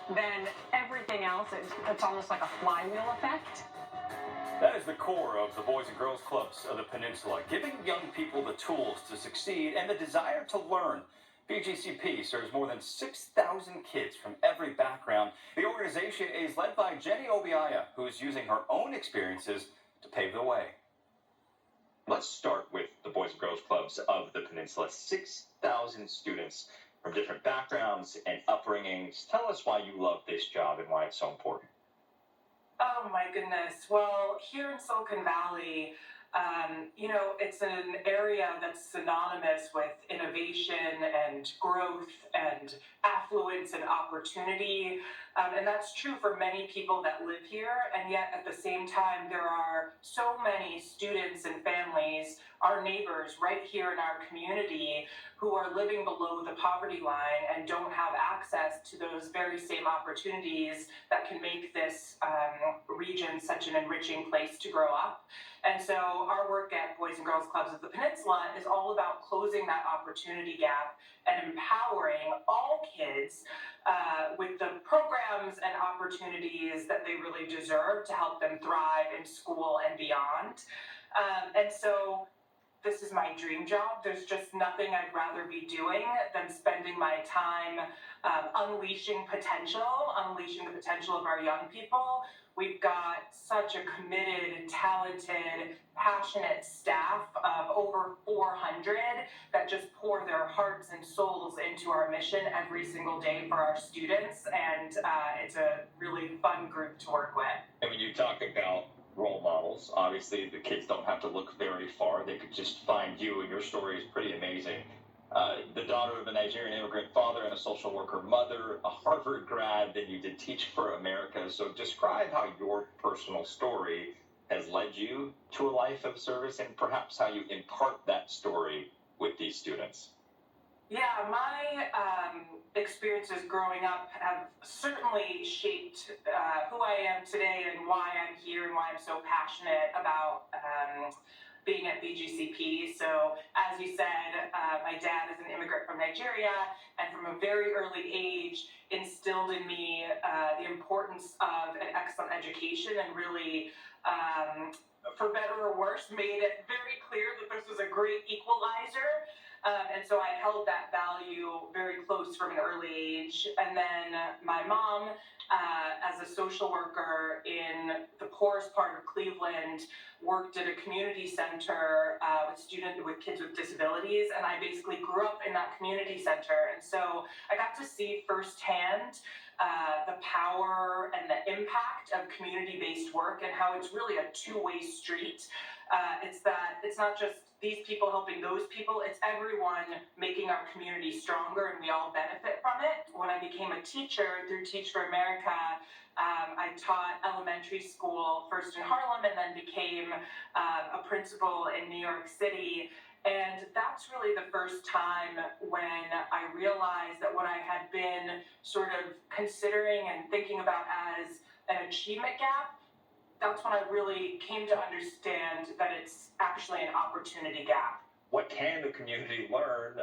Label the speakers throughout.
Speaker 1: then everything else, it's almost like a flywheel effect.
Speaker 2: That is the core of the Boys and Girls Clubs of the Peninsula, giving young people the tools to succeed and the desire to learn. BGCP serves more than 6,000 kids from every background. The organization is led by Jenny Obiaya, who is using her own experiences to pave the way. Let's start with the Boys and Girls Clubs of the Peninsula. 6,000 students from different backgrounds and upbringings. Tell us why you love this job and why it's so important.
Speaker 3: Oh my goodness. Well, here in Silicon Valley, it's an area that's synonymous with innovation and growth and affluence and opportunity. And that's true for many people that live here. And yet at the same time, there are so many students and families, our neighbors right here in our community, who are living below the poverty line and don't have access to those very same opportunities that can make this region such an enriching place to grow up. And so our work at Boys and Girls Clubs of the Peninsula is all about closing that opportunity gap and empowering all kids with the programs and opportunities that they really deserve to help them thrive in school and beyond. And so this is my dream job. There's just nothing I'd rather be doing than spending my time unleashing the potential of our young people. We've got such a committed, talented, passionate staff of over 400 that just pour their hearts and souls into our mission every single day for our students, and it's a really fun group to work with.
Speaker 2: And when you talk about role models, obviously the kids don't have to look very far. They could just find you, and your story is pretty amazing. The daughter of a Nigerian immigrant father and a social worker mother, a Harvard grad, then you did Teach for America. So describe how your personal story has led you to a life of service and perhaps how you impart that story with these students.
Speaker 3: Yeah, my experiences growing up have certainly shaped who I am today and why I'm here and why I'm so passionate about being at BGCP. So as you said, my dad is an immigrant from Nigeria, and from a very early age instilled in me the importance of an excellent education, and really, for better or worse, made it very clear that this was a great equalizer. And so I held that value very close from an early age. And then my mom, as a social worker in the poorest part of Cleveland, worked at a community center with kids with disabilities. And I basically grew up in that community center. And so I got to see firsthand the power and the impact of community-based work, and how it's really a two-way street. It's not just these people helping those people, it's everyone making our community stronger, and we all benefit from it. When I became a teacher through Teach for America, I taught elementary school first in Harlem and then became a principal in New York City. And that's really the first time when I realized that what I had been sort of considering and thinking about as an achievement gap, that's when I really came to understand that it's actually an opportunity gap.
Speaker 2: What can the community learn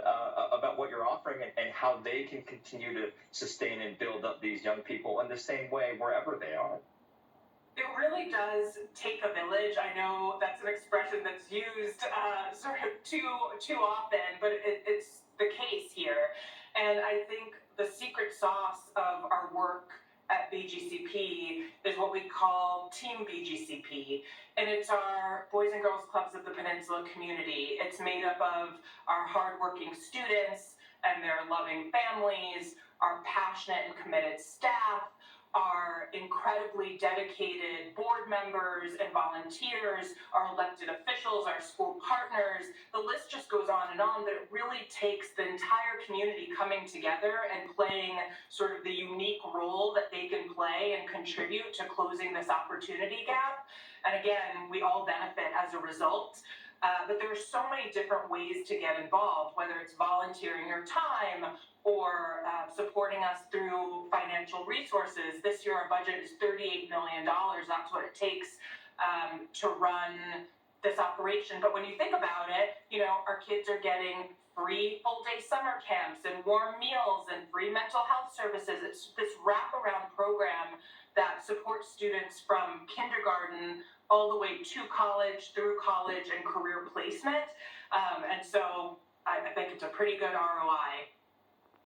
Speaker 2: about what you're offering and how they can continue to sustain and build up these young people in the same way wherever they are?
Speaker 3: It really does take a village. I know that's an expression that's used sort of too often, but it's the case here. And I think the secret sauce of our work at BGCP is what we call Team BGCP, and it's our Boys and Girls Clubs of the Peninsula community. It's made up of our hardworking students and their loving families, our passionate and committed staff, our incredibly dedicated board members and volunteers, our elected officials, our school partners. The list just goes on, but it really takes the entire community coming together and playing sort of the unique role that they can play and contribute to closing this opportunity gap. And again, we all benefit as a result. But there are so many different ways to get involved, whether it's volunteering your time or supporting us through financial resources. This year our budget is $38 million. That's what it takes to run this operation. But when you think about it, our kids are getting free full-day summer camps and warm meals and free mental health services. It's this wraparound program that supports students from kindergarten all the way to college, through college, and career placement. And so I think it's a pretty good ROI